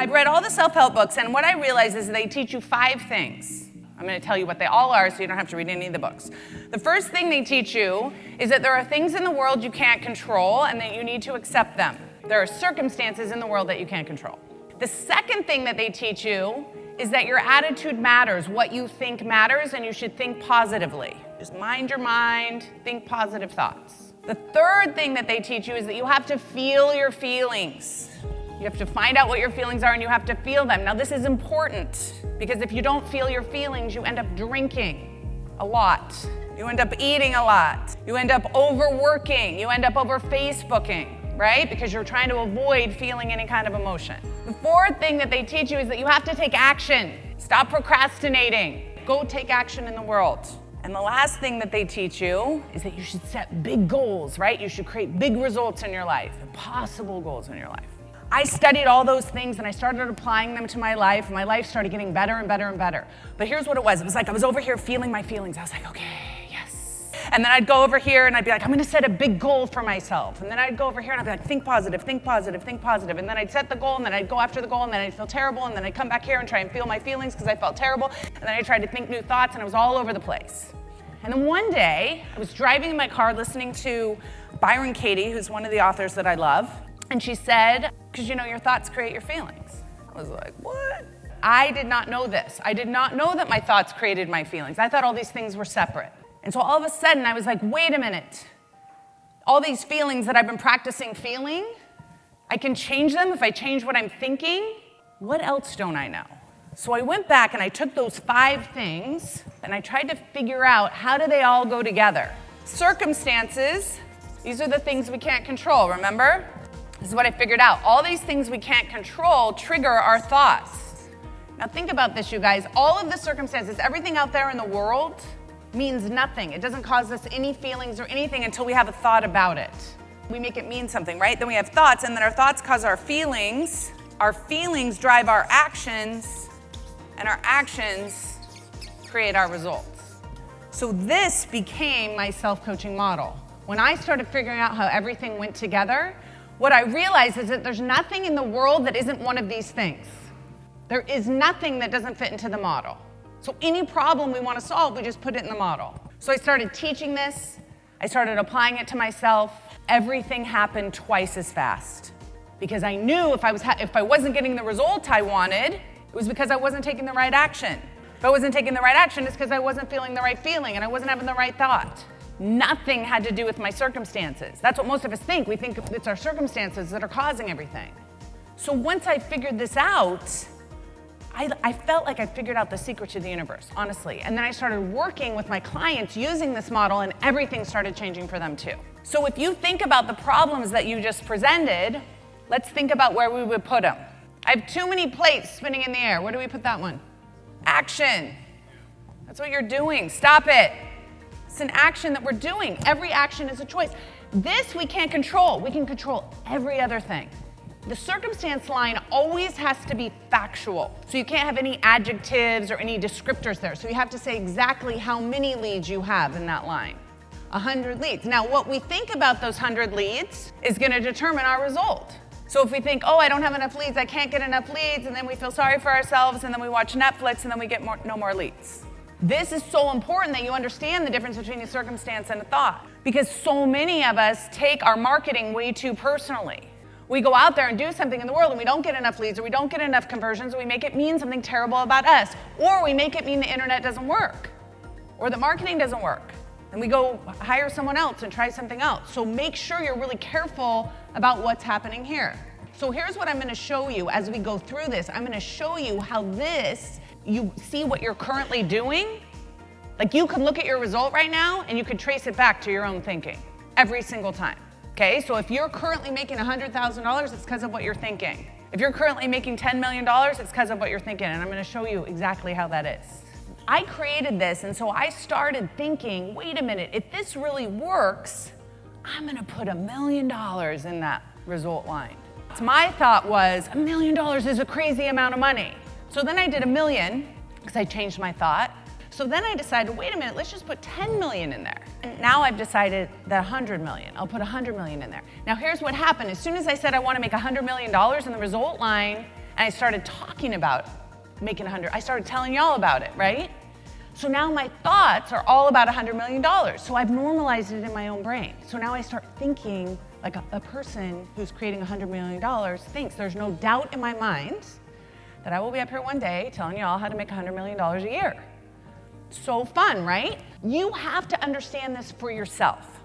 I've read all the self-help books, and what I realize is they teach you 5 things. I'm going to tell you what they all are so you don't have to read any of the books. The first thing they teach you is that there are things in the world you can't control and that you need to accept them. There are circumstances in the world that you can't control. The second thing that they teach you is that your attitude matters, what you think matters, and you should think positively. Just mind your mind, think positive thoughts. The third thing that they teach you is that you have to feel your feelings. You have to find out what your feelings are and you have to feel them. Now this is important because if you don't feel your feelings, you end up drinking a lot. You end up eating a lot. You end up overworking. You end up over Facebooking, right? Because you're trying to avoid feeling any kind of emotion. The fourth thing that they teach you is that you have to take action. Stop procrastinating. Go take action in the world. And the last thing that they teach you is that you should set big goals, right? You should create big results in your life, impossible goals in your life. I studied all those things and I started applying them to my life. And my life started getting better and better and better. But here's what it was. It was like I was over here feeling my feelings. I was like, okay, yes. And then I'd go over here and I'd be like, I'm going to set a big goal for myself. And then I'd go over here and I'd be like, think positive, think positive, think positive. And then I'd set the goal and then I'd go after the goal and then I'd feel terrible. And then I'd come back here and try and feel my feelings because I felt terrible. And then I tried to think new thoughts and I was all over the place. And then one day I was driving in my car listening to Byron Katie, who's one of the authors that I love. And she said, because you know your thoughts create your feelings. I was like, what? I did not know this. I did not know that my thoughts created my feelings. I thought all these things were separate. And so all of a sudden I was like, wait a minute. All these feelings that I've been practicing feeling, I can change them if I change what I'm thinking. What else don't I know? So I went back and I took those 5 things and I tried to figure out how do they all go together. Circumstances, these are the things we can't control, remember? This is what I figured out. All these things we can't control trigger our thoughts. Now think about this, you guys. All of the circumstances, everything out there in the world means nothing. It doesn't cause us any feelings or anything until we have a thought about it. We make it mean something, right? Then we have thoughts, and then our thoughts cause our feelings. Our feelings drive our actions, and our actions create our results. So this became my self-coaching model. When I started figuring out how everything went together, what I realized is that there's nothing in the world that isn't one of these things. There is nothing that doesn't fit into the model. So any problem we want to solve, we just put it in the model. So I started teaching this. I started applying it to myself. Everything happened twice as fast because I knew if I wasn't getting the result I wanted, it was because I wasn't taking the right action. If I wasn't taking the right action, it's because I wasn't feeling the right feeling and I wasn't having the right thought. Nothing had to do with my circumstances. That's what most of us think. We think it's our circumstances that are causing everything. So once I figured this out, I felt like I figured out the secret to the universe, honestly. And then I started working with my clients using this model and everything started changing for them too. So if you think about the problems that you just presented, let's think about where we would put them. I have too many plates spinning in the air. Where do we put that one? Action. That's what you're doing. Stop it. It's an action that we're doing. Every action is a choice. This we can't control. We can control every other thing. The circumstance line always has to be factual. So you can't have any adjectives or any descriptors there. So you have to say exactly how many leads you have in that line. 100 leads. Now what we think about those 100 leads is going to determine our result. So if we think, oh, I don't have enough leads, I can't get enough leads, and then we feel sorry for ourselves, and then we watch Netflix, and then we get no more leads. This is so important that you understand the difference between a circumstance and a thought, because so many of us take our marketing way too personally. We go out there and do something in the world and we don't get enough leads or we don't get enough conversions, or we make it mean something terrible about us, or we make it mean the internet doesn't work or that marketing doesn't work. And we go hire someone else and try something else. So make sure you're really careful about what's happening here. So here's what I'm going to show you as we go through this. I'm going to show you how you see what you're currently doing. Like you could look at your result right now and you could trace it back to your own thinking every single time. Okay, so if you're currently making $100,000, it's because of what you're thinking. If you're currently making $10 million, it's because of what you're thinking, and I'm going to show you exactly how that is. I created this, and so I started thinking, wait a minute, if this really works, I'm going to put $1 million in that result line. So my thought was, $1 million is a crazy amount of money. So then I did $1 million, because I changed my thought. So then I decided, wait a minute, let's just put 10 million in there. And now I've decided that 100 million, I'll put 100 million in there. Now here's what happened. As soon as I said I want to make $100 million in the result line, And I started talking about making 100. I started telling y'all about it, right? So now my thoughts are all about $100 million. So I've normalized it in my own brain. So now I start thinking like a person who's creating $100 million thinks. There's no doubt in my mind that I will be up here one day telling y'all how to make $100 million a year. So fun, right? You have to understand this for yourself.